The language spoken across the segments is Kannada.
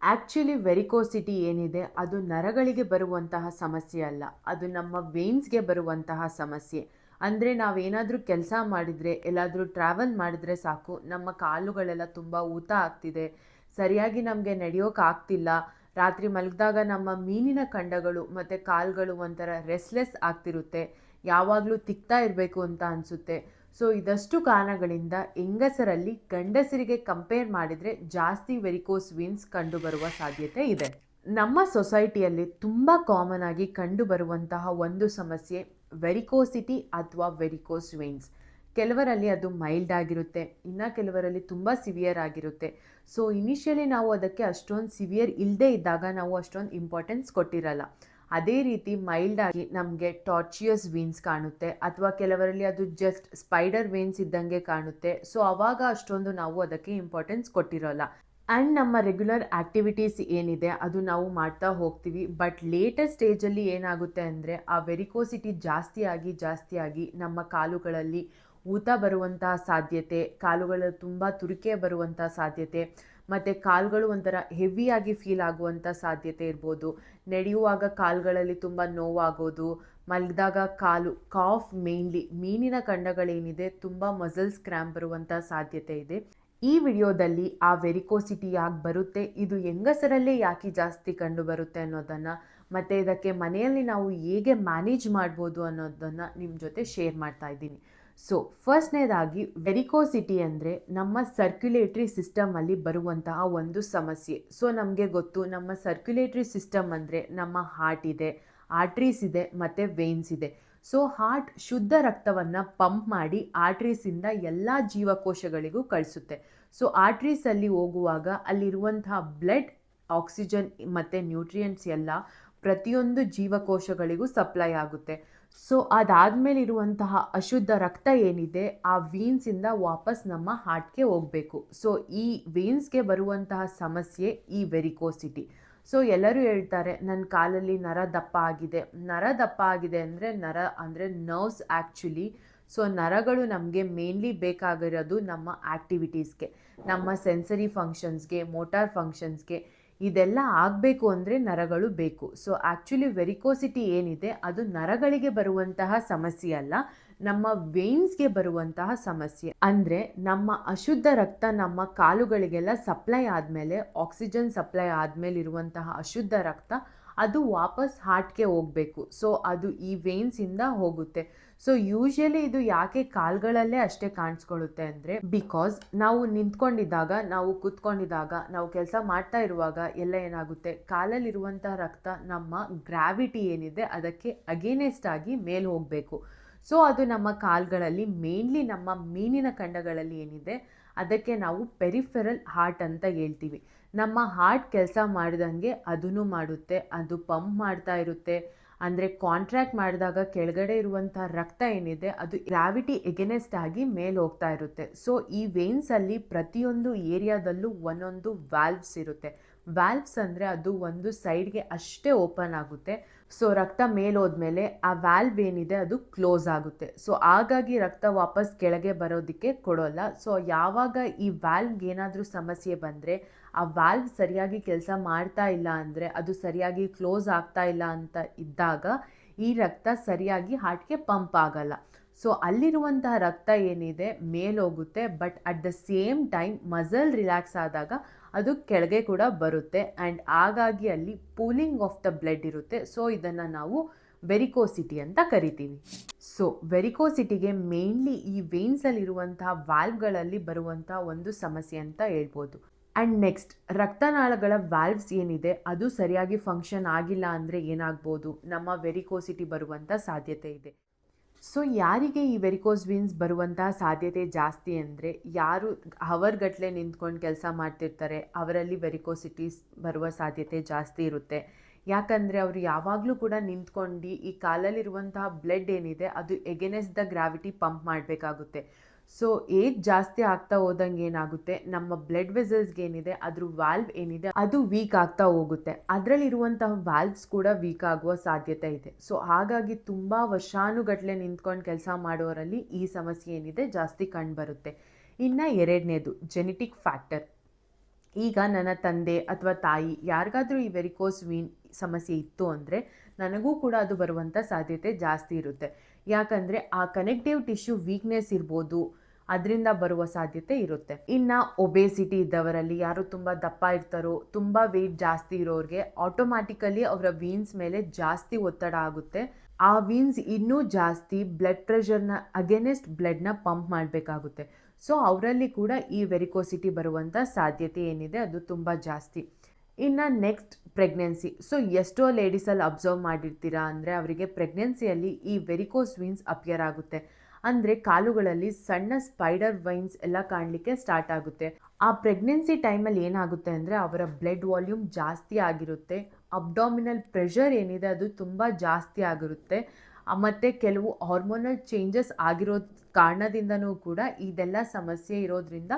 ಆ್ಯಕ್ಚುಲಿ ವೆರಿಕೋಸಿಟಿ ಏನಿದೆ ಅದು ನರಗಳಿಗೆ ಬರುವಂತಹ ಸಮಸ್ಯೆ ಅಲ್ಲ, ಅದು ನಮ್ಮ ವೇನ್ಸ್ಗೆ ಬರುವಂತಹ ಸಮಸ್ಯೆ. ಅಂದರೆ ನಾವೇನಾದರೂ ಕೆಲಸ ಮಾಡಿದರೆ, ಎಲ್ಲಾದರೂ ಟ್ರಾವೆಲ್ ಮಾಡಿದರೆ ಸಾಕು, ನಮ್ಮ ಕಾಲುಗಳೆಲ್ಲ ತುಂಬ ಊತ ಆಗ್ತಿದೆ, ಸರಿಯಾಗಿ ನಮಗೆ ನಡೆಯೋಕ್ಕಾಗ್ತಿಲ್ಲ, ರಾತ್ರಿ ಮಲಗಿದಾಗ ನಮ್ಮ ಮೀನಿನ ಖಂಡಗಳು ಮತ್ತು ಕಾಲುಗಳು ಒಂಥರ ರೆಸ್ಲೆಸ್ ಆಗ್ತಿರುತ್ತೆ, ಯಾವಾಗಲೂ ತಿಕ್ತಾ ಇರಬೇಕು ಅಂತ ಅನಿಸುತ್ತೆ. ಸೊ ಇದಷ್ಟು ಕಾರಣಗಳಿಂದ ಹೆಂಗಸರಲ್ಲಿ ಗಂಡಸರಿಗೆ ಕಂಪೇರ್ ಮಾಡಿದರೆ ಜಾಸ್ತಿ ವೆರಿಕೋಸ್ ವೀನ್ಸ್ ಕಂಡುಬರುವ ಸಾಧ್ಯತೆ ಇದೆ. ನಮ್ಮ ಸೊಸೈಟಿಯಲ್ಲಿ ತುಂಬ ಕಾಮನ್ ಆಗಿ ಕಂಡುಬರುವಂತಹ ಒಂದು ಸಮಸ್ಯೆ ವೆರಿಕೋಸಿಟಿ ಅಥವಾ ವೆರಿಕೋಸ್ ವೇನ್ಸ್. ಕೆಲವರಲ್ಲಿ ಅದು ಮೈಲ್ಡ್ ಆಗಿರುತ್ತೆ, ಇನ್ನು ಕೆಲವರಲ್ಲಿ ತುಂಬ ಸಿವಿಯರ್ ಆಗಿರುತ್ತೆ. ಸೊ ಇನಿಷಿಯಲಿ ನಾವು ಅದಕ್ಕೆ ಅಷ್ಟೊಂದು ಸಿವಿಯರ್ ಇಲ್ಲದೇ ಇದ್ದಾಗ ನಾವು ಅಷ್ಟೊಂದು ಇಂಪಾರ್ಟೆನ್ಸ್ ಕೊಟ್ಟಿರಲ್ಲ. ಅದೇ ರೀತಿ ಮೈಲ್ಡ್ ಆಗಿ ನಮಗೆ ಟಾರ್ಚಿಯಸ್ ವೇನ್ಸ್ ಕಾಣುತ್ತೆ, ಅಥವಾ ಕೆಲವರಲ್ಲಿ ಅದು ಜಸ್ಟ್ ಸ್ಪೈಡರ್ ವೇನ್ಸ್ ಇದ್ದಂಗೆ ಕಾಣುತ್ತೆ. ಸೊ ಆವಾಗ ಅಷ್ಟೊಂದು ನಾವು ಅದಕ್ಕೆ ಇಂಪಾರ್ಟೆನ್ಸ್ ಕೊಟ್ಟಿರೋಲ್ಲ. ಆ್ಯಂಡ್ ನಮ್ಮ ರೆಗ್ಯುಲರ್ ಆ್ಯಕ್ಟಿವಿಟೀಸ್ ಏನಿದೆ ಅದು ನಾವು ಮಾಡ್ತಾ ಹೋಗ್ತೀವಿ. ಬಟ್ ಲೇಟರ್ ಸ್ಟೇಜಲ್ಲಿ ಏನಾಗುತ್ತೆ ಅಂದರೆ ಆ ವೆರಿಕೋಸಿಟಿ ಜಾಸ್ತಿ ಆಗಿ ನಮ್ಮ ಕಾಲುಗಳಲ್ಲಿ ಊತ ಬರುವಂತಹ ಸಾಧ್ಯತೆ, ಕಾಲುಗಳ ತುಂಬ ತುರಿಕೆ ಬರುವಂಥ ಸಾಧ್ಯತೆ, ಮತ್ತು ಕಾಲುಗಳು ಒಂಥರ ಹೆವಿಯಾಗಿ ಫೀಲ್ ಆಗುವಂಥ ಸಾಧ್ಯತೆ ಇರ್ಬೋದು. ನಡೆಯುವಾಗ ಕಾಲುಗಳಲ್ಲಿ ತುಂಬ ನೋವಾಗೋದು, ಮಲಗಿದಾಗ ಕಾಲು ಕಾಫ್, ಮೇನ್ಲಿ ಮೀನಿನ ಖಂಡಗಳೇನಿದೆ ತುಂಬ ಮಸಲ್ಸ್ ಕ್ರ್ಯಾಂಪ್ ಬರುವಂಥ ಸಾಧ್ಯತೆ ಇದೆ. ಈ ವಿಡಿಯೋದಲ್ಲಿ ಆ ವೆರಿಕೋಸಿಟಿ ಯಾಕೆ ಬರುತ್ತೆ, ಇದು ಹೆಂಗಸರಲ್ಲೇ ಯಾಕೆ ಜಾಸ್ತಿ ಕಂಡು ಬರುತ್ತೆ ಅನ್ನೋದನ್ನು, ಮತ್ತು ಇದಕ್ಕೆ ಮನೆಯಲ್ಲಿ ನಾವು ಹೇಗೆ ಮ್ಯಾನೇಜ್ ಮಾಡ್ಬೋದು ಅನ್ನೋದನ್ನು ನಿಮ್ಮ ಜೊತೆ ಶೇರ್ ಮಾಡ್ತಾ ಇದ್ದೀನಿ. ಸೊ ಫಸ್ಟ್ನೇದಾಗಿ ವೆರಿಕೋಸಿಟಿ ಅಂದರೆ ನಮ್ಮ ಸರ್ಕ್ಯುಲೇಟ್ರಿ ಸಿಸ್ಟಮಲ್ಲಿ ಬರುವಂತಹ ಒಂದು ಸಮಸ್ಯೆ. ಸೊ ನಮಗೆ ಗೊತ್ತು, ನಮ್ಮ ಸರ್ಕ್ಯುಲೇಟ್ರಿ ಸಿಸ್ಟಮ್ ಅಂದರೆ ನಮ್ಮ ಹಾರ್ಟ್ ಇದೆ, ಆರ್ಟ್ರೀಸ್ ಇದೆ ಮತ್ತು ವೇನ್ಸ್ ಇದೆ. ಸೊ ಹಾರ್ಟ್ ಶುದ್ಧ ರಕ್ತವನ್ನು ಪಂಪ್ ಮಾಡಿ ಆರ್ಟ್ರೀಸಿಂದ ಎಲ್ಲ ಜೀವಕೋಶಗಳಿಗೂ ಕಳಿಸುತ್ತೆ. ಸೊ ಆರ್ಟ್ರೀಸಲ್ಲಿ ಹೋಗುವಾಗ ಅಲ್ಲಿರುವಂತಹ ಬ್ಲಡ್, ಆಕ್ಸಿಜನ್ ಮತ್ತು ನ್ಯೂಟ್ರಿಯೆಂಟ್ಸ್ ಎಲ್ಲ ಪ್ರತಿಯೊಂದು ಜೀವಕೋಶಗಳಿಗೂ ಸಪ್ಲೈ ಆಗುತ್ತೆ. ಸೊ ಅದಾದಮೇಲೆ ಇರುವಂತಹ ಅಶುದ್ಧ ರಕ್ತ ಏನಿದೆ ಆ ವೇನ್ಸಿಂದ ವಾಪಸ್ ನಮ್ಮ ಹಾರ್ಟ್ಗೆ ಹೋಗಬೇಕು. ಸೊ ಈ ವೇನ್ಸ್ಗೆ ಬರುವಂತಹ ಸಮಸ್ಯೆ ಈ ವೆರಿಕೋಸಿಟಿ. ಸೊ ಎಲ್ಲರೂ ಹೇಳ್ತಾರೆ, ನನ್ನ ಕಾಲಲ್ಲಿ ನರ ದಪ್ಪ ಆಗಿದೆ. ನರ ದಪ್ಪ ಆಗಿದೆ ಅಂದರೆ ನರ್ವ್ಸ್ ಆ್ಯಕ್ಚುಲಿ. ಸೊ ನರಗಳು ನಮಗೆ ಮೇನ್ಲಿ ಬೇಕಾಗಿರೋದು ನಮ್ಮ ಆ್ಯಕ್ಟಿವಿಟೀಸ್ಗೆ, ನಮ್ಮ ಸೆನ್ಸರಿ ಫಂಕ್ಷನ್ಸ್ಗೆ, ಮೋಟಾರ್ ಫಂಕ್ಷನ್ಸ್ಗೆ. ಇದೆಲ್ಲ ಆಗಬೇಕು ಅಂದರೆ ನರಗಳು ಬೇಕು. ಸೊ ಆ್ಯಕ್ಚುಲಿ ವೆರಿಕೋಸಿಟಿ ಏನಿದೆ ಅದು ನರಗಳಿಗೆ ಬರುವಂತಹ ಸಮಸ್ಯೆ ಅಲ್ಲ, ನಮ್ಮ ವೇನ್ಸ್ಗೆ ಬರುವಂತಹ ಸಮಸ್ಯೆ. ಅಂದರೆ ನಮ್ಮ ಅಶುದ್ಧ ರಕ್ತ ನಮ್ಮ ಕಾಲುಗಳಿಗೆಲ್ಲ ಸಪ್ಲೈ ಆದಮೇಲೆ, ಆಕ್ಸಿಜನ್ ಸಪ್ಲೈ ಆದಮೇಲೆ ಇರುವಂತಹ ಅಶುದ್ಧ ರಕ್ತ ಅದು ವಾಪಸ್ ಹಾರ್ಟ್ಗೆ ಹೋಗಬೇಕು. ಸೊ ಅದು ಈ ವೇನ್ಸಿಂದ ಹೋಗುತ್ತೆ. ಸೊ ಯೂಶಲಿ ಇದು ಯಾಕೆ ಕಾಲುಗಳಲ್ಲೇ ಅಷ್ಟೇ ಕಾಣಿಸ್ಕೊಳ್ಳುತ್ತೆ ಅಂದರೆ, ಬಿಕಾಸ್ ನಾವು ನಿಂತ್ಕೊಂಡಿದ್ದಾಗ, ನಾವು ಕೂತ್ಕೊಂಡಿದ್ದಾಗ, ನಾವು ಕೆಲಸ ಮಾಡ್ತಾ ಇರುವಾಗ ಎಲ್ಲ ಏನಾಗುತ್ತೆ, ಕಾಲಲ್ಲಿರುವಂಥ ರಕ್ತ ನಮ್ಮ ಗ್ರಾವಿಟಿ ಏನಿದೆ ಅದಕ್ಕೆ ಅಗೇನೆಸ್ಟ್ ಆಗಿ ಮೇಲೆ ಹೋಗಬೇಕು. ಸೊ ಅದು ನಮ್ಮ ಕಾಲುಗಳಲ್ಲಿ, ಮೇನ್ಲಿ ನಮ್ಮ ಮೀನಿನ ಖಂಡಗಳಲ್ಲಿ ಏನಿದೆ ಅದಕ್ಕೆ ನಾವು ಪೆರಿಫೆರಲ್ ಹಾರ್ಟ್ ಅಂತ ಹೇಳ್ತೀವಿ. ನಮ್ಮ ಹಾರ್ಟ್ ಕೆಲಸ ಮಾಡಿದಂಗೆ ಅದನ್ನು ಮಾಡುತ್ತೆ, ಅದು ಪಂಪ್ ಮಾಡ್ತಾ ಇರುತ್ತೆ. ಅಂದರೆ ಕಾಂಟ್ರ್ಯಾಕ್ಟ್ ಮಾಡಿದಾಗ ಕೆಳಗಡೆ ಇರುವಂಥ ರಕ್ತ ಏನಿದೆ ಅದು ಗ್ರಾವಿಟಿ ಎಗೇನೆಸ್ಟ್ ಆಗಿ ಮೇಲೆ ಹೋಗ್ತಾ ಇರುತ್ತೆ. ಸೊ ಈ ವೇನ್ಸಲ್ಲಿ ಪ್ರತಿಯೊಂದು ಏರಿಯಾದಲ್ಲೂ ಒಂದೊಂದು ವ್ಯಾಲ್ವ್ಸ್ ಇರುತ್ತೆ. ವ್ಯಾಲ್ವ್ಸ್ ಅಂದರೆ ಅದು ಒಂದು ಸೈಡ್ಗೆ ಅಷ್ಟೇ ಓಪನ್ ಆಗುತ್ತೆ. ಸೊ ರಕ್ತ ಮೇಲೆ ಹೋದ್ಮೇಲೆ ಆ ವ್ಯಾಲ್ವ್ ಏನಿದೆ ಅದು ಕ್ಲೋಸ್ ಆಗುತ್ತೆ. ಸೊ ಹಾಗಾಗಿ ರಕ್ತ ವಾಪಸ್ ಕೆಳಗೆ ಬರೋದಕ್ಕೆ ಕೊಡೋಲ್ಲ. ಸೊ ಯಾವಾಗ ಈ ವ್ಯಾಲ್ವ್ಗೆ ಏನಾದರೂ ಸಮಸ್ಯೆ ಬಂದರೆ, ಆ ವ್ಯಾಲ್ವ್ ಸರಿಯಾಗಿ ಕೆಲಸ ಮಾಡ್ತಾ ಇಲ್ಲ ಅಂದರೆ, ಅದು ಸರಿಯಾಗಿ ಕ್ಲೋಸ್ ಆಗ್ತಾ ಇಲ್ಲ ಅಂತ ಇದ್ದಾಗ ಈ ರಕ್ತ ಸರಿಯಾಗಿ ಹಾರ್ಟ್ಗೆ ಪಂಪ್ ಆಗಲ್ಲ. ಸೊ ಅಲ್ಲಿರುವಂತಹ ರಕ್ತ ಏನಿದೆ ಮೇಲೋಗುತ್ತೆ, but at the same time muscle relax ಆದಾಗ ಅದು ಕೆಳಗೆ ಕೂಡ ಬರುತ್ತೆ. ಆ್ಯಂಡ್ ಹಾಗಾಗಿ ಅಲ್ಲಿ ಪೂಲಿಂಗ್ ಆಫ್ ದ ಬ್ಲಡ್ ಇರುತ್ತೆ. ಸೊ ಇದನ್ನು ನಾವು ವೆರಿಕೋಸಿಟಿ ಅಂತ ಕರಿತೀವಿ. ಸೊ ವೆರಿಕೋಸಿಟಿಗೆ ಮೇನ್ಲಿ ಈ ವೇನ್ಸಲ್ಲಿರುವಂತಹ ವ್ಯಾಲ್ವ್ಗಳಲ್ಲಿ ಬರುವಂಥ ಒಂದು ಸಮಸ್ಯೆ ಅಂತ ಹೇಳ್ಬೋದು. ಆ್ಯಂಡ್ ನೆಕ್ಸ್ಟ್, ರಕ್ತನಾಳಗಳ ವ್ಯಾಲ್ವ್ಸ್ ಏನಿದೆ ಅದು ಸರಿಯಾಗಿ ಫಂಕ್ಷನ್ ಆಗಿಲ್ಲ ಅಂದರೆ ಏನಾಗ್ಬೋದು, ನಮ್ಮ ವೆರಿಕೋಸಿಟಿ ಬರುವಂಥ ಸಾಧ್ಯತೆ ಇದೆ. ಸೊ ಯಾರಿಗೆ ಈ ವೆರಿಕೋಸ್ ವೇನ್ಸ್ ಬರುವಂತಹ ಸಾಧ್ಯತೆ ಜಾಸ್ತಿ ಅಂದರೆ, ಯಾರು ಹವರ್ಗಟ್ಟಲೆ ನಿಂತ್ಕೊಂಡು ಕೆಲಸ ಮಾಡ್ತಿರ್ತಾರೆ ಅವರಲ್ಲಿ ವೆರಿಕೋಸಿಟೀಸ್ ಬರುವ ಸಾಧ್ಯತೆ ಜಾಸ್ತಿ ಇರುತ್ತೆ. ಯಾಕಂದರೆ ಅವರು ಯಾವಾಗಲೂ ಕೂಡ ನಿಂತ್ಕೊಂಡು ಈ ಕಾಲಲ್ಲಿರುವಂತಹ ಬ್ಲಡ್ ಏನಿದೆ ಅದು ಎಗೇನೆಸ್ಟ್ ದ ಗ್ರಾವಿಟಿ ಪಂಪ್ ಮಾಡಬೇಕಾಗುತ್ತೆ. ಸೊ ಏಜ್ ಜಾಸ್ತಿ ಆಗ್ತಾ ಹೋದಂಗೆ ಏನಾಗುತ್ತೆ, ನಮ್ಮ ಬ್ಲಡ್ ವೆಸಲ್ಸ್ಗೆ ಏನಿದೆ ಅದ್ರ ವ್ಯಾಲ್ವ್ ಏನಿದೆ ಅದು ವೀಕ್ ಆಗ್ತಾ ಹೋಗುತ್ತೆ. ಅದರಲ್ಲಿರುವಂತಹ ವ್ಯಾಲ್ವ್ಸ್ ಕೂಡ ವೀಕ್ ಆಗುವ ಸಾಧ್ಯತೆ ಇದೆ. ಸೊ ಹಾಗಾಗಿ ತುಂಬ ವರ್ಷಾನುಗಟ್ಟಲೆ ನಿಂತ್ಕೊಂಡು ಕೆಲಸ ಮಾಡೋರಲ್ಲಿ ಈ ಸಮಸ್ಯೆ ಏನಿದೆ ಜಾಸ್ತಿ ಕಂಡುಬರುತ್ತೆ. ಇನ್ನು ಎರಡನೇದು ಜೆನೆಟಿಕ್ ಫ್ಯಾಕ್ಟರ್. ಈಗ ನನ್ನ ತಂದೆ ಅಥವಾ ತಾಯಿ ಯಾರಿಗಾದರೂ ಈ ವೆರಿಕೋಸ್ ವೀನ್ ಸಮಸ್ಯೆ ಇತ್ತು ಅಂದರೆ ನನಗೂ ಕೂಡ ಅದು ಬರುವಂಥ ಸಾಧ್ಯತೆ ಜಾಸ್ತಿ ಇರುತ್ತೆ. ಯಾಕಂದರೆ ಆ ಕನೆಕ್ಟಿವ್ ಟಿಶ್ಯೂ ವೀಕ್ನೆಸ್ ಇರ್ಬೋದು, ಅದರಿಂದ ಬರುವ ಸಾಧ್ಯತೆ ಇರುತ್ತೆ. ಇನ್ನು ಒಬೇಸಿಟಿ ಇದ್ದವರಲ್ಲಿ, ಯಾರು ತುಂಬ ದಪ್ಪ ಇರ್ತಾರೋ, ತುಂಬ ವೆಯ್ಟ್ ಜಾಸ್ತಿ ಇರೋರಿಗೆ ಆಟೋಮ್ಯಾಟಿಕಲಿ ಅವರ ವೀನ್ಸ್ ಮೇಲೆ ಜಾಸ್ತಿ ಒತ್ತಡ ಆಗುತ್ತೆ. ಆ ವೀನ್ಸ್ ಇನ್ನೂ ಜಾಸ್ತಿ ಬ್ಲಡ್ ಪ್ರೆಷರ್ನ ಅಗೇನೆಸ್ಟ್ ಬ್ಲಡ್ನ ಪಂಪ್ ಮಾಡಬೇಕಾಗುತ್ತೆ. ಸೊ ಅವರಲ್ಲಿ ಕೂಡ ಈ ವೆರಿಕೋಸಿಟಿ ಬರುವಂಥ ಸಾಧ್ಯತೆ ಏನಿದೆ ಅದು ತುಂಬ ಜಾಸ್ತಿ. ಇನ್ನು ನೆಕ್ಸ್ಟ್ ಪ್ರೆಗ್ನೆನ್ಸಿ. ಸೊ ಎಷ್ಟೋ ಲೇಡೀಸಲ್ಲಿ ಅಬ್ಸರ್ವ್ ಮಾಡಿರ್ತೀರಾ ಅಂದರೆ ಅವರಿಗೆ ಪ್ರೆಗ್ನೆನ್ಸಿಯಲ್ಲಿ ಈ ವೆರಿಕೋಸ್ ವೀನ್ಸ್ ಅಪಿಯರ್ ಆಗುತ್ತೆ. ಅಂದರೆ ಕಾಲುಗಳಲ್ಲಿ ಸಣ್ಣ ಸ್ಪೈಡರ್ ವೈನ್ಸ್ ಎಲ್ಲ ಕಾಣಲಿಕ್ಕೆ ಸ್ಟಾರ್ಟ್ ಆಗುತ್ತೆ. ಆ ಪ್ರೆಗ್ನೆನ್ಸಿ ಟೈಮಲ್ಲಿ ಏನಾಗುತ್ತೆ ಅಂದರೆ ಅವರ ಬ್ಲಡ್ ವಾಲ್ಯೂಮ್ ಜಾಸ್ತಿ ಆಗಿರುತ್ತೆ, ಅಬ್ಡಾಮಿನಲ್ ಪ್ರೆಷರ್ ಏನಿದೆ ಅದು ತುಂಬ ಜಾಸ್ತಿ ಆಗಿರುತ್ತೆ, ಮತ್ತು ಕೆಲವು ಹಾರ್ಮೋನಲ್ ಚೇಂಜಸ್ ಆಗಿರೋ ಕಾರಣದಿಂದನೂ ಕೂಡ ಇದೆಲ್ಲ ಸಮಸ್ಯೆ ಇರೋದ್ರಿಂದ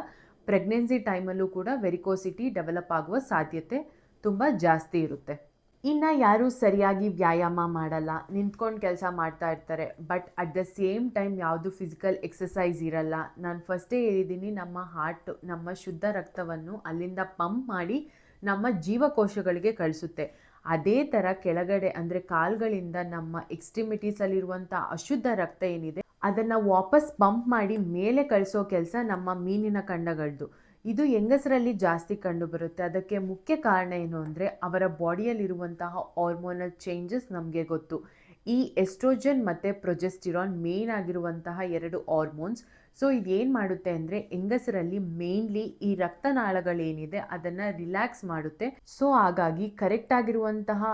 ಪ್ರೆಗ್ನೆನ್ಸಿ ಟೈಮಲ್ಲೂ ಕೂಡ ವೆರಿಕೋಸಿಟಿ ಡೆವಲಪ್ ಆಗುವ ಸಾಧ್ಯತೆ ತುಂಬ ಜಾಸ್ತಿ ಇರುತ್ತೆ. ಇನ್ನು ಯಾರು ಸರಿಯಾಗಿ ವ್ಯಾಯಾಮ ಮಾಡಲ್ಲ, ನಿಂತ್ಕೊಂಡು ಕೆಲಸ ಮಾಡ್ತಾ ಇರ್ತಾರೆ, but at the same time ಯಾವುದು ಫಿಸಿಕಲ್ ಎಕ್ಸಸೈಸ್ ಇರಲ್ಲ. ನಾನು ಫಸ್ಟೇ ಹೇಳಿದ್ದೀನಿ, ನಮ್ಮ ಹಾರ್ಟ್ ನಮ್ಮ ಶುದ್ಧ ರಕ್ತವನ್ನು ಅಲ್ಲಿಂದ ಪಂಪ್ ಮಾಡಿ ನಮ್ಮ ಜೀವಕೋಶಗಳಿಗೆ ಕಳಿಸುತ್ತೆ. ಅದೇ ಥರ ಕೆಳಗಡೆ ಅಂದರೆ ಕಾಲುಗಳಿಂದ ನಮ್ಮ ಎಕ್ಸ್ಟ್ರಿಮಿಟೀಸಲ್ಲಿರುವಂಥ ಅಶುದ್ಧ ರಕ್ತ ಏನಿದೆ ಅದನ್ನು ವಾಪಸ್ ಪಂಪ್ ಮಾಡಿ ಮೇಲೆ ಕಳಿಸೋ ಕೆಲಸ ನಮ್ಮ ಮೀನಿನ ಖಂಡಗಳದ್ದು. ಇದು ಹೆಂಗಸರಲ್ಲಿ ಜಾಸ್ತಿ ಕಂಡುಬರುತ್ತೆ. ಅದಕ್ಕೆ ಮುಖ್ಯ ಕಾರಣ ಏನು ಅಂದರೆ ಅವರ ಬಾಡಿಯಲ್ಲಿರುವಂತಹ ಹಾರ್ಮೋನಲ್ ಚೇಂಜಸ್ ನಮಗೆ ಗೊತ್ತು. ಈ ಎಸ್ಟ್ರೋಜನ್ ಮತ್ತು ಪ್ರೊಜೆಸ್ಟಿರಾನ್ ಮೇನ್ ಆಗಿರುವಂತಹ 2 ಹಾರ್ಮೋನ್ಸ್. ಸೊ ಇದೇನು ಮಾಡುತ್ತೆ ಅಂದರೆ ಹೆಂಗಸರಲ್ಲಿ ಮೇನ್ಲಿ ಈ ರಕ್ತನಾಳಗಳೇನಿದೆ ಅದನ್ನು ರಿಲ್ಯಾಕ್ಸ್ ಮಾಡುತ್ತೆ. ಸೊ ಹಾಗಾಗಿ ಕರೆಕ್ಟ್ ಆಗಿರುವಂತಹ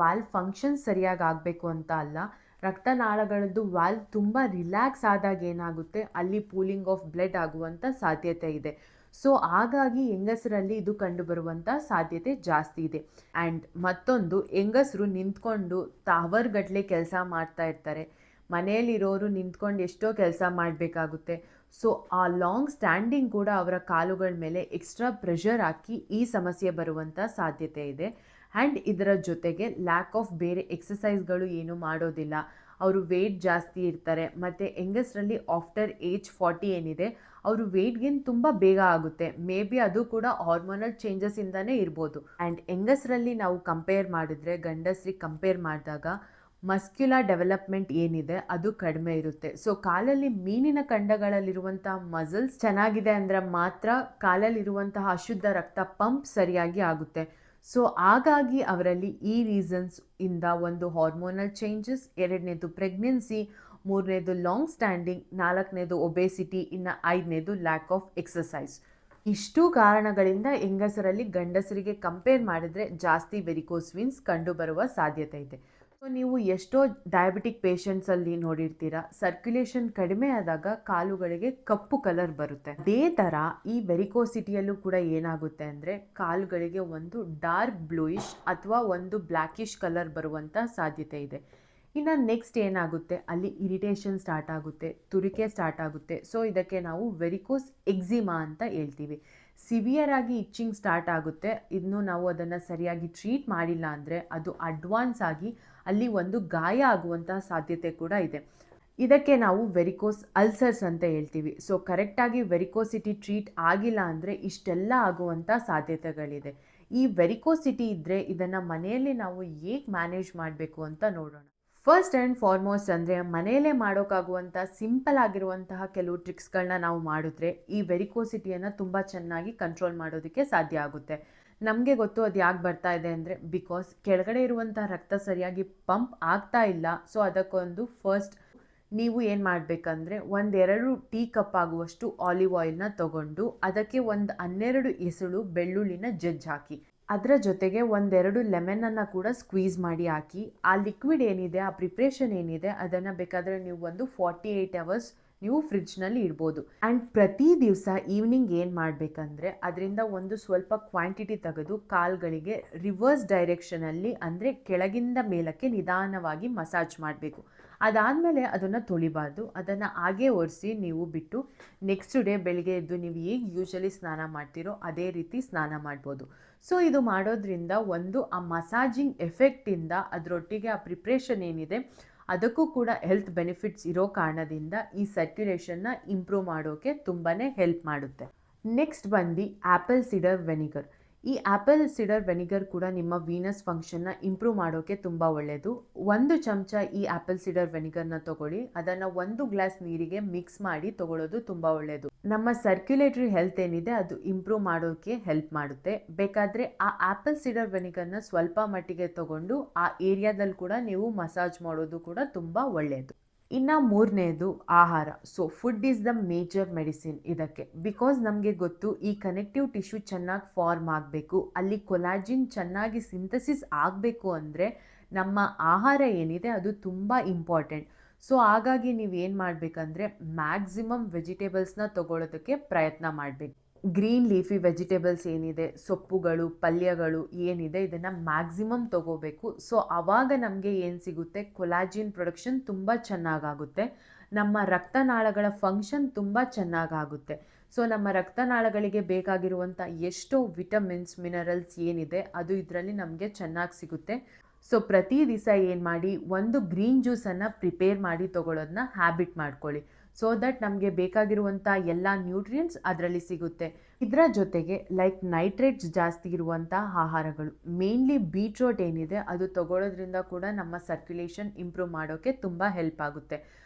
ವಾಲ್ವ್ ಫಂಕ್ಷನ್ ಸರಿಯಾಗಿ ಆಗಬೇಕು ಅಂತ ಅಲ್ಲ, ರಕ್ತನಾಳಗಳದ್ದು ವಾಲ್ವ್ ತುಂಬ ರಿಲ್ಯಾಕ್ಸ್ ಆದಾಗ ಏನಾಗುತ್ತೆ ಅಲ್ಲಿ ಪೂಲಿಂಗ್ ಆಫ್ ಬ್ಲಡ್ ಆಗುವಂಥ ಸಾಧ್ಯತೆ ಇದೆ. ಸೊ ಹಾಗಾಗಿ ಹೆಂಗಸರಲ್ಲಿ ಇದು ಕಂಡುಬರುವಂಥ ಸಾಧ್ಯತೆ ಜಾಸ್ತಿ ಇದೆ. ಆ್ಯಂಡ್ ಮತ್ತೊಂದು, ಹೆಂಗಸರು ನಿಂತ್ಕೊಂಡು ಅವರ್ಗಟ್ಟಲೆ ಕೆಲಸ ಮಾಡ್ತಾ ಇರ್ತಾರೆ. ಮನೆಯಲ್ಲಿರೋರು ನಿಂತ್ಕೊಂಡು ಎಷ್ಟೋ ಕೆಲಸ ಮಾಡಬೇಕಾಗುತ್ತೆ. ಸೊ ಆ ಲಾಂಗ್ ಸ್ಟ್ಯಾಂಡಿಂಗ್ ಕೂಡ ಅವರ ಕಾಲುಗಳ ಮೇಲೆ ಎಕ್ಸ್ಟ್ರಾ ಪ್ರೆಷರ್ ಹಾಕಿ ಈ ಸಮಸ್ಯೆ ಬರುವಂಥ ಸಾಧ್ಯತೆ ಇದೆ. ಆ್ಯಂಡ್ ಇದರ ಜೊತೆಗೆ ಲ್ಯಾಕ್ ಆಫ್ ಬೇರೆ ಎಕ್ಸಸೈಸ್ಗಳು ಏನು ಮಾಡೋದಿಲ್ಲ, ಅವರು ವೆಯ್ಟ್ ಜಾಸ್ತಿ ಇರ್ತಾರೆ. ಮತ್ತು ಹೆಂಗಸರಲ್ಲಿ ಆಫ್ಟರ್ ಏಜ್ 40 ಏನಿದೆ ಅವರು ವೆಯ್ಟ್ ಗೇನ್ ತುಂಬ ಬೇಗ ಆಗುತ್ತೆ. ಮೇ ಬಿ ಅದು ಕೂಡ ಹಾರ್ಮೋನಲ್ ಚೇಂಜಸ್ಸಿಂದನೇ ಇರ್ಬೋದು. ಆ್ಯಂಡ್ ಹೆಂಗಸರಲ್ಲಿ ನಾವು ಕಂಪೇರ್ ಮಾಡಿದ್ರೆ ಗಂಡಸರಿಗೆ ಕಂಪೇರ್ ಮಾಡಿದಾಗ ಮಸ್ಕ್ಯುಲರ್ ಡೆವಲಪ್ಮೆಂಟ್ ಏನಿದೆ ಅದು ಕಡಿಮೆ ಇರುತ್ತೆ. ಸೊ ಕಾಲಲ್ಲಿ ಮೀನಿನ ಖಂಡಗಳಲ್ಲಿರುವಂತಹ ಮಸಲ್ಸ್ ಚೆನ್ನಾಗಿದೆ ಅಂದರೆ ಮಾತ್ರ ಕಾಲಲ್ಲಿರುವಂತಹ ಅಶುದ್ಧ ರಕ್ತ ಪಂಪ್ ಸರಿಯಾಗಿ ಆಗುತ್ತೆ. ಸೊ ಹಾಗಾಗಿ ಅವರಲ್ಲಿ ಈ ರೀಸನ್ಸ್ ಇಂದ ಒಂದು ಹಾರ್ಮೋನಲ್ ಚೇಂಜಸ್, 2ನೇದು ಪ್ರೆಗ್ನೆನ್ಸಿ, 3ನೇದು ಲಾಂಗ್ ಸ್ಟ್ಯಾಂಡಿಂಗ್, 4ನೇದು ಒಬೇಸಿಟಿ, ಇನ್ನು 5ನೇದು ಲ್ಯಾಕ್ ಆಫ್ ಎಕ್ಸಸೈಸ್. ಇಷ್ಟು ಕಾರಣಗಳಿಂದ ಹೆಂಗಸರಲ್ಲಿ ಗಂಡಸರಿಗೆ ಕಂಪೇರ್ ಮಾಡಿದ್ರೆ ಜಾಸ್ತಿ ವೆರಿಕೋಸ್ ವೀನ್ಸ್ ಕಂಡುಬರುವ ಸಾಧ್ಯತೆ ಇದೆ. ಸೊ ನೀವು ಎಷ್ಟೋ ಡಯಾಬಿಟಿಕ್ ಪೇಷಂಟ್ಸಲ್ಲಿ ನೋಡಿರ್ತೀರ, ಸರ್ಕ್ಯುಲೇಷನ್ ಕಡಿಮೆ ಆದಾಗ ಕಾಲುಗಳಿಗೆ ಕಪ್ಪು ಕಲರ್ ಬರುತ್ತೆ. ಅದೇ ಥರ ಈ ವೆರಿಕೋಸಿಟಿಯಲ್ಲೂ ಕೂಡ ಏನಾಗುತ್ತೆ ಅಂದರೆ ಕಾಲುಗಳಿಗೆ ಒಂದು ಡಾರ್ಕ್ ಬ್ಲೂಯಿಶ್ ಅಥವಾ ಒಂದು ಬ್ಲ್ಯಾಕಿಶ್ ಕಲರ್ ಬರುವಂಥ ಸಾಧ್ಯತೆ ಇದೆ. ಇನ್ನು ನೆಕ್ಸ್ಟ್ ಏನಾಗುತ್ತೆ, ಅಲ್ಲಿ ಇರಿಟೇಷನ್ ಸ್ಟಾರ್ಟ್ ಆಗುತ್ತೆ, ತುರಿಕೆ ಸ್ಟಾರ್ಟ್ ಆಗುತ್ತೆ. ಸೊ ಇದಕ್ಕೆ ನಾವು ವೆರಿಕೋಸ್ ಎಕ್ಸಿಮಾ ಅಂತ ಹೇಳ್ತೀವಿ. ಸಿವಿಯರ್ ಆಗಿ ಇಚ್ಚಿಂಗ್ ಸ್ಟಾರ್ಟ್ ಆಗುತ್ತೆ. ಇನ್ನು ನಾವು ಅದನ್ನು ಸರಿಯಾಗಿ ಟ್ರೀಟ್ ಮಾಡಿಲ್ಲ ಅಂದರೆ ಅದು ಅಡ್ವಾನ್ಸ್ ಆಗಿ ಅಲ್ಲಿ ಒಂದು ಗಾಯ ಆಗುವಂತಹ ಸಾಧ್ಯತೆ ಕೂಡ ಇದೆ. ಇದಕ್ಕೆ ನಾವು ವೆರಿಕೋಸ್ ಅಲ್ಸರ್ಸ್ ಅಂತ ಹೇಳ್ತೀವಿ. ಸೊ ಕರೆಕ್ಟಾಗಿ ವೆರಿಕೋಸಿಟಿ ಟ್ರೀಟ್ ಆಗಿಲ್ಲ ಅಂದರೆ ಇಷ್ಟೆಲ್ಲ ಆಗುವಂಥ ಸಾಧ್ಯತೆಗಳಿದೆ. ಈ ವೆರಿಕೋಸಿಟಿ ಇದ್ದರೆ ಇದನ್ನು ಮನೆಯಲ್ಲಿ ನಾವು ಹೇಗೆ ಮ್ಯಾನೇಜ್ ಮಾಡಬೇಕು ಅಂತ ನೋಡೋಣ. ಫಸ್ಟ್ ಆ್ಯಂಡ್ ಫಾರ್ಮೋಸ್ಟ್ ಅಂದರೆ ಮನೆಯಲ್ಲೇ ಮಾಡೋಕ್ಕಾಗುವಂಥ ಸಿಂಪಲ್ ಆಗಿರುವಂತಹ ಕೆಲವು ಟ್ರಿಕ್ಸ್ಗಳನ್ನ ನಾವು ಮಾಡಿದ್ರೆ ಈ ವೆರಿಕೋಸಿಟಿಯನ್ನು ತುಂಬ ಚೆನ್ನಾಗಿ ಕಂಟ್ರೋಲ್ ಮಾಡೋದಕ್ಕೆ ಸಾಧ್ಯ ಆಗುತ್ತೆ. ನಮಗೆ ಗೊತ್ತು ಅದು ಯಾಕೆ ಬರ್ತಾ ಇದೆ ಅಂದರೆ ಬಿಕಾಸ್ ಕೆಳಗಡೆ ಇರುವಂಥ ರಕ್ತ ಸರಿಯಾಗಿ ಪಂಪ್ ಆಗ್ತಾ ಇಲ್ಲ. ಸೊ ಅದಕ್ಕೊಂದು ಫಸ್ಟ್ ನೀವು ಏನು ಮಾಡಬೇಕಂದ್ರೆ 1-2 ಟೀ ಕಪ್ ಆಗುವಷ್ಟು ಆಲಿವ್ ಆಯಿಲ್ನ ತೊಗೊಂಡು ಅದಕ್ಕೆ ಒಂದು 12 ಎಸಳು ಬೆಳ್ಳುಳ್ಳಿನ ಜಜ್ಜಿ ಹಾಕಿ, ಅದರ ಜೊತೆಗೆ 1-2 ಲೆಮನನ್ನು ಕೂಡ ಸ್ಕ್ವೀಸ್ ಮಾಡಿ ಹಾಕಿ, ಆ ಲಿಕ್ವಿಡ್ ಏನಿದೆ, ಆ ಪ್ರಿಪ್ರೇಷನ್ ಏನಿದೆ ಅದನ್ನು ಬೇಕಾದರೆ ನೀವು ಒಂದು 48 ಅವರ್ಸ್ ನೀವು ಫ್ರಿಡ್ಜ್ನಲ್ಲಿ ಇಡ್ಬೋದು. ಆ್ಯಂಡ್ ಪ್ರತಿ ದಿವಸ ಈವ್ನಿಂಗ್ ಏನು ಮಾಡಬೇಕಂದ್ರೆ ಅದರಿಂದ ಒಂದು ಸ್ವಲ್ಪ ಕ್ವಾಂಟಿಟಿ ತೆಗೆದು ಕಾಲುಗಳಿಗೆ ರಿವರ್ಸ್ ಡೈರೆಕ್ಷನಲ್ಲಿ ಅಂದರೆ ಕೆಳಗಿಂದ ಮೇಲಕ್ಕೆ ನಿಧಾನವಾಗಿ ಮಸಾಜ್ ಮಾಡಬೇಕು. ಅದಾದಮೇಲೆ ಅದನ್ನು ತೊಳಿಬಾರ್ದು, ಅದನ್ನು ಹಾಗೇ ಒರೆಸಿ ನೀವು ಬಿಟ್ಟು ನೆಕ್ಸ್ಟ್ ಡೇ ಬೆಳಿಗ್ಗೆ ಎದ್ದು ನೀವು ಹೇಗೆ ಯೂಶಲಿ ಸ್ನಾನ ಮಾಡ್ತೀರೋ ಅದೇ ರೀತಿ ಸ್ನಾನ ಮಾಡ್ಬೋದು. ಸೊ ಇದು ಮಾಡೋದ್ರಿಂದ ಒಂದು ಆ ಮಸಾಜಿಂಗ್ ಎಫೆಕ್ಟಿಂದ ಅದರೊಟ್ಟಿಗೆ ಆ ಪ್ರಿಪ್ರೇಷನ್ ಏನಿದೆ ಅದಕ್ಕೂ ಕೂಡ ಹೆಲ್ತ್ ಬೆನಿಫಿಟ್ಸ್ ಇರೋ ಕಾರಣದಿಂದ ಈ ಸರ್ಕ್ಯುಲೇಷನ್ನ ಇಂಪ್ರೂವ್ ಮಾಡೋಕ್ಕೆ ತುಂಬಾ ಹೆಲ್ಪ್ ಮಾಡುತ್ತೆ. ನೆಕ್ಸ್ಟ್ ಬಂದು ಆ್ಯಪಲ್ ಸಿಡರ್ ವೆನಿಗರ್. ಈ ಆ್ಯಪಲ್ ಸಿಡರ್ ವೆನಿಗರ್ ಕೂಡ ನಿಮ್ಮ ವೀನಸ್ ಫಂಕ್ಷನ್ನ ಇಂಪ್ರೂವ್ ಮಾಡೋಕ್ಕೆ ತುಂಬ ಒಳ್ಳೆಯದು. 1 ಚಮಚ ಈ ಆ್ಯಪಲ್ ಸಿಡರ್ ವೆನಿಗರ್ನ ತೊಗೊಳ್ಳಿ, ಅದನ್ನು 1 ಗ್ಲಾಸ್ ನೀರಿಗೆ ಮಿಕ್ಸ್ ಮಾಡಿ ತೊಗೊಳ್ಳೋದು ತುಂಬ ಒಳ್ಳೆಯದು. ನಮ್ಮ ಸರ್ಕ್ಯುಲೇಟರಿ ಹೆಲ್ತ್ ಏನಿದೆ ಅದು ಇಂಪ್ರೂವ್ ಮಾಡೋಕ್ಕೆ ಹೆಲ್ಪ್ ಮಾಡುತ್ತೆ. ಬೇಕಾದರೆ ಆ ಆ್ಯಪಲ್ ಸಿಡರ್ ವೆನಿಗರ್ನ ಸ್ವಲ್ಪ ಮಟ್ಟಿಗೆ ತೊಗೊಂಡು ಆ ಏರಿಯಾದಲ್ಲಿ ಕೂಡ ನೀವು ಮಸಾಜ್ ಮಾಡೋದು ಕೂಡ ತುಂಬ ಒಳ್ಳೆಯದು. ಇನ್ನು 3ನೇದು ಆಹಾರ. So food is the major medicine ಇದಕ್ಕೆ. ಬಿಕಾಸ್ ನಮಗೆ ಗೊತ್ತು ಈ ಕನೆಕ್ಟಿವ್ ಟಿಶ್ಯೂ ಚೆನ್ನಾಗಿ ಫಾರ್ಮ್ ಆಗಬೇಕು, ಅಲ್ಲಿ ಕೊಲಾಜಿನ್ ಚೆನ್ನಾಗಿ ಸಿಂಥಸಿಸ್ ಆಗಬೇಕು ಅಂದರೆ ನಮ್ಮ ಆಹಾರ ಏನಿದೆ ಅದು ತುಂಬ ಇಂಪಾರ್ಟೆಂಟ್. ಸೊ ಹಾಗಾಗಿ ನೀವು ಏನು ಮಾಡಬೇಕಂದ್ರೆ ಮ್ಯಾಕ್ಸಿಮಮ್ ವೆಜಿಟೇಬಲ್ಸ್ನ ತೊಗೊಳೋದಕ್ಕೆ ಪ್ರಯತ್ನ ಮಾಡಬೇಕು. ಗ್ರೀನ್ ಲೀಫಿ ವೆಜಿಟೇಬಲ್ಸ್ ಏನಿದೆ, ಸೊಪ್ಪುಗಳು, ಪಲ್ಯಗಳು ಏನಿದೆ ಇದನ್ನು ಮ್ಯಾಕ್ಸಿಮಮ್ ತೊಗೋಬೇಕು. ಸೊ ಆವಾಗ ನಮಗೆ ಏನು ಸಿಗುತ್ತೆ, ಕೊಲಾಜಿನ್ ಪ್ರೊಡಕ್ಷನ್ ತುಂಬ ಚೆನ್ನಾಗಾಗುತ್ತೆ, ನಮ್ಮ ರಕ್ತನಾಳಗಳ ಫಂಕ್ಷನ್ ತುಂಬ ಚೆನ್ನಾಗಾಗುತ್ತೆ. ಸೊ ನಮ್ಮ ರಕ್ತನಾಳಗಳಿಗೆ ಬೇಕಾಗಿರುವಂಥ ಎಷ್ಟೋ ವಿಟಮಿನ್ಸ್, ಮಿನರಲ್ಸ್ ಏನಿದೆ ಅದು ಇದರಲ್ಲಿ ನಮಗೆ ಚೆನ್ನಾಗಿ ಸಿಗುತ್ತೆ. ಸೊ ಪ್ರತಿ ದಿವಸ ಏನು ಮಾಡಿ, ಒಂದು ಗ್ರೀನ್ ಜ್ಯೂಸನ್ನು ಪ್ರಿಪೇರ್ ಮಾಡಿ ತೊಗೊಳೋದನ್ನ ಹ್ಯಾಬಿಟ್ ಮಾಡ್ಕೊಳ್ಳಿ. ಸೊ ದಟ್ ನಮಗೆ ಬೇಕಾಗಿರುವಂಥ ಎಲ್ಲ ನ್ಯೂಟ್ರಿಯೆಂಟ್ಸ್ ಅದರಲ್ಲಿ ಸಿಗುತ್ತೆ. ಇದರ ಜೊತೆಗೆ ಲೈಕ್ ನೈಟ್ರೇಟ್ಸ್ ಜಾಸ್ತಿ ಇರುವಂಥ ಆಹಾರಗಳು, ಮೇನ್ಲಿ ಬೀಟ್ರೋಟ್ ಏನಿದೆ ಅದು ತೊಗೊಳೋದ್ರಿಂದ ಕೂಡ ನಮ್ಮ ಸರ್ಕ್ಯುಲೇಷನ್ ಇಂಪ್ರೂವ್ ಮಾಡೋಕ್ಕೆ ತುಂಬ ಹೆಲ್ಪ್ ಆಗುತ್ತೆ.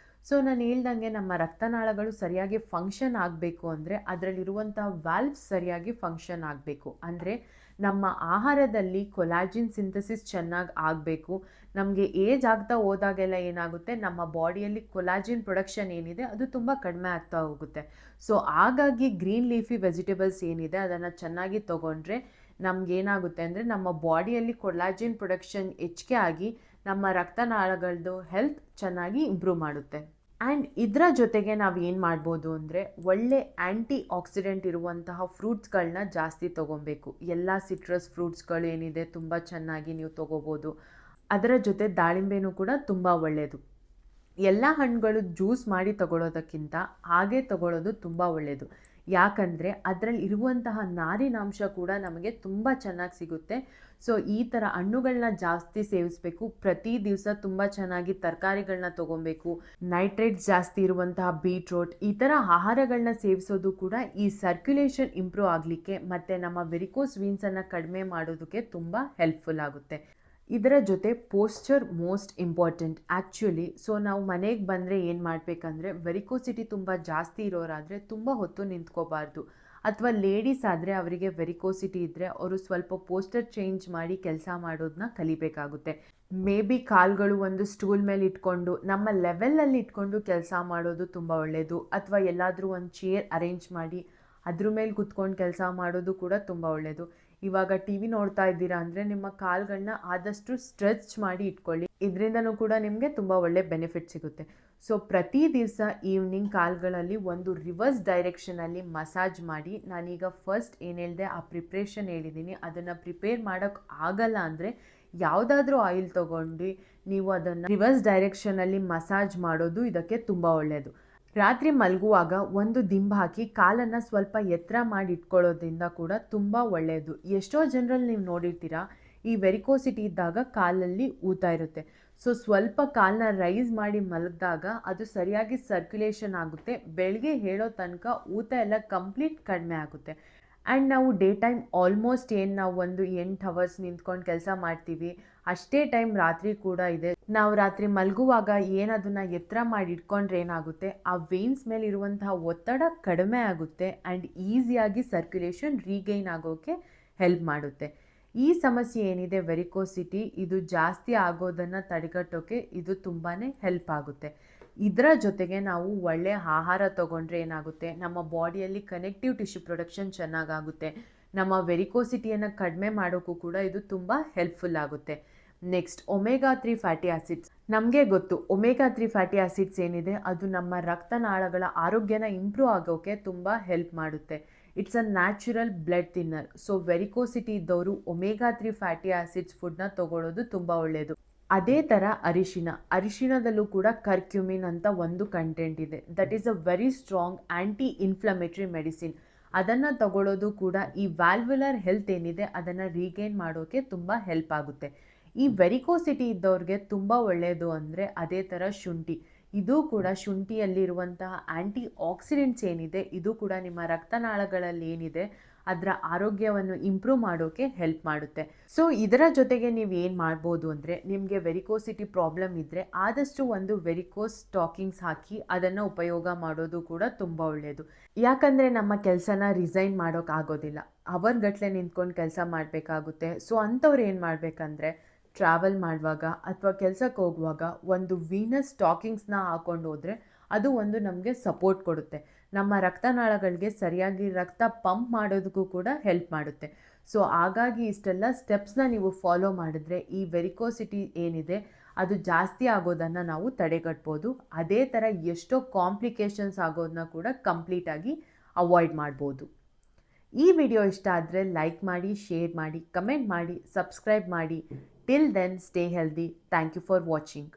ಸೊ ನಾನು ಹೇಳ್ದಂಗೆ ನಮ್ಮ ರಕ್ತನಾಳಗಳು ಸರಿಯಾಗಿ ಫಂಕ್ಷನ್ ಆಗಬೇಕು ಅಂದರೆ ಅದರಲ್ಲಿರುವಂಥ ವಾಲ್ವ್ಸ್ ಸರಿಯಾಗಿ ಫಂಕ್ಷನ್ ಆಗಬೇಕು. ಅಂದರೆ ನಮ್ಮ ಆಹಾರದಲ್ಲಿ ಕೊಲಾಜಿನ್ ಸಿಂಥಸಿಸ್ ಚೆನ್ನಾಗಿ ಆಗಬೇಕು. ನಮಗೆ ಏಜ್ ಆಗ್ತಾ ಹೋದಾಗೆಲ್ಲ ಏನಾಗುತ್ತೆ, ನಮ್ಮ ಬಾಡಿಯಲ್ಲಿ ಕೊಲಾಜಿನ್ ಪ್ರೊಡಕ್ಷನ್ ಏನಿದೆ ಅದು ತುಂಬ ಕಡಿಮೆ ಆಗ್ತಾ ಹೋಗುತ್ತೆ. ಸೊ ಹಾಗಾಗಿ ಗ್ರೀನ್ ಲೀಫಿ ವೆಜಿಟೇಬಲ್ಸ್ ಏನಿದೆ ಅದನ್ನು ಚೆನ್ನಾಗಿ ತೊಗೊಂಡ್ರೆ ನಮಗೇನಾಗುತ್ತೆ ಅಂದರೆ ನಮ್ಮ ಬಾಡಿಯಲ್ಲಿ ಕೊಲಾಜಿನ್ ಪ್ರೊಡಕ್ಷನ್ ಹೆಚ್ಚಿಗೆ ಆಗಿ ನಮ್ಮ ರಕ್ತನಾಳಗಳದ್ದು ಹೆಲ್ತ್ ಚೆನ್ನಾಗಿ ಇಂಪ್ರೂವ್ ಮಾಡುತ್ತೆ. ಆ್ಯಂಡ್ ಇದರ ಜೊತೆಗೆ ನಾವು ಏನು ಮಾಡ್ಬೋದು ಅಂದರೆ ಒಳ್ಳೆ ಆ್ಯಂಟಿ ಆಕ್ಸಿಡೆಂಟ್ ಇರುವಂತಹ ಫ್ರೂಟ್ಸ್ಗಳನ್ನ ಜಾಸ್ತಿ ತೊಗೊಬೇಕು. ಎಲ್ಲ ಸಿಟ್ರಸ್ ಫ್ರೂಟ್ಸ್ಗಳು ಏನಿದೆ ತುಂಬ ಚೆನ್ನಾಗಿ ನೀವು ತೊಗೋಬೋದು. ಅದರ ಜೊತೆ ದಾಳಿಂಬೆನೂ ಕೂಡ ತುಂಬ ಒಳ್ಳೆಯದು. ಎಲ್ಲ ಹಣ್ಣುಗಳು ಜ್ಯೂಸ್ ಮಾಡಿ ತಗೊಳ್ಳೋದಕ್ಕಿಂತ ಹಾಗೆ ತಗೊಳ್ಳೋದು ತುಂಬ ಒಳ್ಳೆಯದು. ಯಾಕಂದರೆ ಅದರಲ್ಲಿ ಇರುವಂತಹ ನಾರಿನಾಂಶ ಕೂಡ ನಮಗೆ ತುಂಬ ಚೆನ್ನಾಗಿ ಸಿಗುತ್ತೆ. ಸೊ ಈ ಥರ ಹಣ್ಣುಗಳನ್ನ ಜಾಸ್ತಿ ಸೇವಿಸಬೇಕು. ಪ್ರತಿ ದಿವಸ ತುಂಬ ಚೆನ್ನಾಗಿ ತರಕಾರಿಗಳನ್ನ ತೊಗೊಬೇಕು. ನೈಟ್ರೇಟ್ಸ್ ಜಾಸ್ತಿ ಇರುವಂತಹ ಬೀಟ್ರೋಟ್ ಈ ಥರ ಆಹಾರಗಳನ್ನ ಸೇವಿಸೋದು ಕೂಡ ಈ ಸರ್ಕ್ಯುಲೇಷನ್ ಇಂಪ್ರೂವ್ ಆಗಲಿಕ್ಕೆ ಮತ್ತು ನಮ್ಮ ವೆರಿಕೋಸ್ ವೀನ್ಸನ್ನು ಕಡಿಮೆ ಮಾಡೋದಕ್ಕೆ ತುಂಬ ಹೆಲ್ಪ್ಫುಲ್ ಆಗುತ್ತೆ. ಇದರ ಜೊತೆ posture most important actually. So ನಾವು ಮನೆಗೆ ಬಂದರೆ ಏನು ಮಾಡಬೇಕಂದ್ರೆ, ವೆರಿಕೋಸಿಟಿ ತುಂಬ ಜಾಸ್ತಿ ಇರೋರಾದರೆ ತುಂಬ ಹೊತ್ತು ನಿಂತ್ಕೋಬಾರ್ದು. ಅಥವಾ ಲೇಡೀಸ್ ಆದರೆ ಅವರಿಗೆ ವೆರಿಕೋಸಿಟಿ ಇದ್ದರೆ ಅವರು ಸ್ವಲ್ಪ ಪೋಸ್ಟರ್ ಚೇಂಜ್ ಮಾಡಿ ಕೆಲಸ ಮಾಡೋದನ್ನ ಕಲಿಬೇಕಾಗುತ್ತೆ. ಮೇ ಬಿ ಕಾಲುಗಳು ಒಂದು ಸ್ಟೂಲ್ ಮೇಲೆ ಇಟ್ಕೊಂಡು ನಮ್ಮ ಲೆವೆಲಲ್ಲಿ ಇಟ್ಕೊಂಡು ಕೆಲಸ ಮಾಡೋದು ತುಂಬ ಒಳ್ಳೆಯದು. ಅಥವಾ ಎಲ್ಲಾದರೂ ಒಂದು ಚೇರ್ ಅರೇಂಜ್ ಮಾಡಿ ಅದ್ರ ಮೇಲೆ ಕುತ್ಕೊಂಡು ಕೆಲಸ ಮಾಡೋದು ಕೂಡ ತುಂಬ ಒಳ್ಳೆಯದು. ಇವಾಗ ಟಿ ವಿ ನೋಡ್ತಾ ಇದ್ದೀರಾ ಅಂದರೆ ನಿಮ್ಮ ಕಾಲುಗಳನ್ನ ಆದಷ್ಟು ಸ್ಟ್ರೆಚ್ ಮಾಡಿ ಇಟ್ಕೊಳ್ಳಿ. ಇದರಿಂದನೂ ಕೂಡ ನಿಮಗೆ ತುಂಬ ಒಳ್ಳೆ ಬೆನಿಫಿಟ್ ಸಿಗುತ್ತೆ. ಸೊ ಪ್ರತಿ ದಿವಸ ಈವ್ನಿಂಗ್ ಕಾಲುಗಳಲ್ಲಿ ಒಂದು ರಿವರ್ಸ್ ಡೈರೆಕ್ಷನಲ್ಲಿ ಮಸಾಜ್ ಮಾಡಿ. ನಾನೀಗ ಫಸ್ಟ್ ಏನು ಹೇಳಿದೆ ಆ ಪ್ರಿಪ್ರೇಷನ್ ಹೇಳಿದ್ದೀನಿ, ಅದನ್ನು ಪ್ರಿಪೇರ್ ಮಾಡೋಕ್ಕೆ ಆಗಲ್ಲ ಅಂದರೆ ಯಾವುದಾದ್ರೂ ಆಯಿಲ್ ತೊಗೊಂಡು ನೀವು ಅದನ್ನು ರಿವರ್ಸ್ ಡೈರೆಕ್ಷನಲ್ಲಿ ಮಸಾಜ್ ಮಾಡೋದು ಇದಕ್ಕೆ ತುಂಬ ಒಳ್ಳೆಯದು. ರಾತ್ರಿ ಮಲಗುವಾಗ ಒಂದು ದಿಂಬು ಹಾಕಿ ಕಾಲನ್ನು ಸ್ವಲ್ಪ ಎತ್ತರ ಮಾಡಿ ಇಟ್ಕೊಳ್ಳೋದ್ರಿಂದ ಕೂಡ ತುಂಬ ಒಳ್ಳೆಯದು. ಎಷ್ಟೋ ಜನರಲ್ಲಿ ನೀವು ನೋಡಿರ್ತೀರಾ ಈ ವೆರಿಕೋಸಿಟಿ ಇದ್ದಾಗ ಕಾಲಲ್ಲಿ ಊತ ಇರುತ್ತೆ. ಸೊ ಸ್ವಲ್ಪ ಕಾಲನ್ನ ರೈಸ್ ಮಾಡಿ ಮಲಗಿದಾಗ ಅದು ಸರಿಯಾಗಿ ಸರ್ಕ್ಯುಲೇಷನ್ ಆಗುತ್ತೆ. ಬೆಳಗ್ಗೆ ಹೇಳೋ ತನಕ ಊತ ಎಲ್ಲ ಕಂಪ್ಲೀಟ್ ಕಡಿಮೆ ಆಗುತ್ತೆ. ಆ್ಯಂಡ್ ನಾವು ಡೇ ಟೈಮ್ ಆಲ್ಮೋಸ್ಟ್ ಏನು ನಾವು ಒಂದು 8 ಅವರ್ಸ್ ನಿಂತ್ಕೊಂಡು ಕೆಲಸ ಮಾಡ್ತೀವಿ, ಅಷ್ಟೇ ಟೈಮ್ ರಾತ್ರಿ ಕೂಡ ಇದೆ. ನಾವು ರಾತ್ರಿ ಮಲಗುವಾಗ ಏನದನ್ನು ಎತ್ತರ ಮಾಡಿ ಇಟ್ಕೊಂಡ್ರೆ ಏನಾಗುತ್ತೆ, ಆ ವೇನ್ಸ್ ಮೇಲೆ ಇರುವಂತಹ ಒತ್ತಡ ಕಡಿಮೆ ಆಗುತ್ತೆ ಆ್ಯಂಡ್ ಈಸಿಯಾಗಿ ಸರ್ಕ್ಯುಲೇಷನ್ ರೀಗೈನ್ ಆಗೋಕ್ಕೆ ಹೆಲ್ಪ್ ಮಾಡುತ್ತೆ. ಈ ಸಮಸ್ಯೆ ಏನಿದೆ ವೆರಿಕೋಸಿಟಿ, ಇದು ಜಾಸ್ತಿ ಆಗೋದನ್ನು ತಡೆಗಟ್ಟೋಕ್ಕೆ ಇದು ತುಂಬಾ ಹೆಲ್ಪ್ ಆಗುತ್ತೆ. ಇದರ ಜೊತೆಗೆ ನಾವು ಒಳ್ಳೆಯ ಆಹಾರ ತೊಗೊಂಡ್ರೆ ಏನಾಗುತ್ತೆ, ನಮ್ಮ ಬಾಡಿಯಲ್ಲಿ ಕನೆಕ್ಟಿವ್ ಟಿಶ್ಯೂ ಪ್ರೊಡಕ್ಷನ್ ಚೆನ್ನಾಗಾಗುತ್ತೆ. ನಮ್ಮ ವೆರಿಕೋಸಿಟಿಯನ್ನು ಕಡಿಮೆ ಮಾಡೋಕ್ಕೂ ಕೂಡ ಇದು ತುಂಬ ಹೆಲ್ಪ್ಫುಲ್ ಆಗುತ್ತೆ. Next omega 3 fatty acids. ನಮಗೆ ಗೊತ್ತು ಒಮೆಗಾ 3 ಫ್ಯಾಟಿ ಆಸಿಡ್ಸ್ ಏನಿದೆ ಅದು ನಮ್ಮ ರಕ್ತನಾಳಗಳ ಆರೋಗ್ಯನ ಇಂಪ್ರೂವ್ ಆಗೋಕ್ಕೆ ತುಂಬ ಹೆಲ್ಪ್ ಮಾಡುತ್ತೆ. It's a natural blood thinner. So varicosity ಇದ್ದವರು ಒಮೆಗಾ 3 ಫ್ಯಾಟಿ ಆಸಿಡ್ಸ್ ಫುಡ್ನ ತೊಗೊಳ್ಳೋದು ತುಂಬ ಒಳ್ಳೆಯದು. ಅದೇ ಥರ ಅರಿಶಿಣದಲ್ಲೂ ಕೂಡ ಕರ್ಕ್ಯುಮಿನ್ ಅಂತ ಒಂದು ಕಂಟೆಂಟ್ ಇದೆ. That is a very strong anti inflammatory medicine. ಅದನ್ನು ತಗೊಳ್ಳೋದು ಕೂಡ ಈ ವ್ಯಾಲ್ವುಲರ್ ಹೆಲ್ತ್ ಏನಿದೆ ಅದನ್ನು ರೀಗೈನ್ ಮಾಡೋಕ್ಕೆ ತುಂಬ ಹೆಲ್ಪ್ ಆಗುತ್ತೆ. ಈ ವೆರಿಕೋಸಿಟಿ ಇದ್ದವ್ರಿಗೆ ತುಂಬ ಒಳ್ಳೆಯದು ಅಂದರೆ ಅದೇ ಥರ ಶುಂಠಿ. ಇದು ಕೂಡ ಶುಂಠಿಯಲ್ಲಿರುವಂತಹ ಆ್ಯಂಟಿ ಆಕ್ಸಿಡೆಂಟ್ಸ್ ಏನಿದೆ ಇದು ಕೂಡ ನಿಮ್ಮ ರಕ್ತನಾಳಗಳಲ್ಲಿ ಏನಿದೆ ಅದರ ಆರೋಗ್ಯವನ್ನು ಇಂಪ್ರೂವ್ ಮಾಡೋಕ್ಕೆ ಹೆಲ್ಪ್ ಮಾಡುತ್ತೆ. ಸೊ ಇದರ ಜೊತೆಗೆ ನೀವು ಏನು ಮಾಡ್ಬೋದು ಅಂದರೆ, ನಿಮಗೆ ವೆರಿಕೋಸಿಟಿ ಪ್ರಾಬ್ಲಮ್ ಇದ್ದರೆ ಆದಷ್ಟು ಒಂದು ವೆರಿಕೋಸ್ ಸ್ಟಾಕಿಂಗ್ಸ್ ಹಾಕಿ ಅದನ್ನು ಉಪಯೋಗ ಮಾಡೋದು ಕೂಡ ತುಂಬ ಒಳ್ಳೆಯದು. ಯಾಕಂದರೆ ನಮ್ಮ ಕೆಲಸನ ರಿಸೈನ್ ಮಾಡೋಕ್ಕಾಗೋದಿಲ್ಲ, ಅವರ್ಗಟ್ಲೆ ನಿಂತ್ಕೊಂಡು ಕೆಲಸ ಮಾಡಬೇಕಾಗುತ್ತೆ. ಸೊ ಅಂಥವ್ರು ಏನು ಮಾಡಬೇಕಂದ್ರೆ, ಟ್ರಾವೆಲ್ ಮಾಡುವಾಗ ಅಥವಾ ಕೆಲಸಕ್ಕೆ ಹೋಗುವಾಗ ಒಂದು ವೀನಸ್ ಸ್ಟಾಕಿಂಗ್ಸ್ನ ಹಾಕ್ಕೊಂಡು ಹೋದರೆ ಅದು ಒಂದು ನಮಗೆ ಸಪೋರ್ಟ್ ಕೊಡುತ್ತೆ. ನಮ್ಮ ರಕ್ತನಾಳಗಳಿಗೆ ಸರಿಯಾಗಿ ರಕ್ತ ಪಂಪ್ ಮಾಡೋದಕ್ಕೂ ಕೂಡ ಹೆಲ್ಪ್ ಮಾಡುತ್ತೆ. ಸೊ ಹಾಗಾಗಿ ಇಷ್ಟೆಲ್ಲ ಸ್ಟೆಪ್ಸ್ನ ನೀವು ಫಾಲೋ ಮಾಡಿದ್ರೆ ಈ ವೆರಿಕೋಸಿಟಿ ಏನಿದೆ ಅದು ಜಾಸ್ತಿ ಆಗೋದನ್ನು ನಾವು ತಡೆಗಟ್ಬೋದು. ಅದೇ ಥರ ಎಷ್ಟೋ ಕಾಂಪ್ಲಿಕೇಶನ್ಸ್ ಆಗೋದನ್ನ ಕೂಡ ಕಂಪ್ಲೀಟಾಗಿ ಅವಾಯ್ಡ್ ಮಾಡ್ಬೋದು. ಈ ವಿಡಿಯೋ ಇಷ್ಟ ಆದರೆ ಲೈಕ್ ಮಾಡಿ, ಶೇರ್ ಮಾಡಿ, ಕಮೆಂಟ್ ಮಾಡಿ, ಸಬ್ಸ್ಕ್ರೈಬ್ ಮಾಡಿ. Till then stay healthy. Thank you for watching.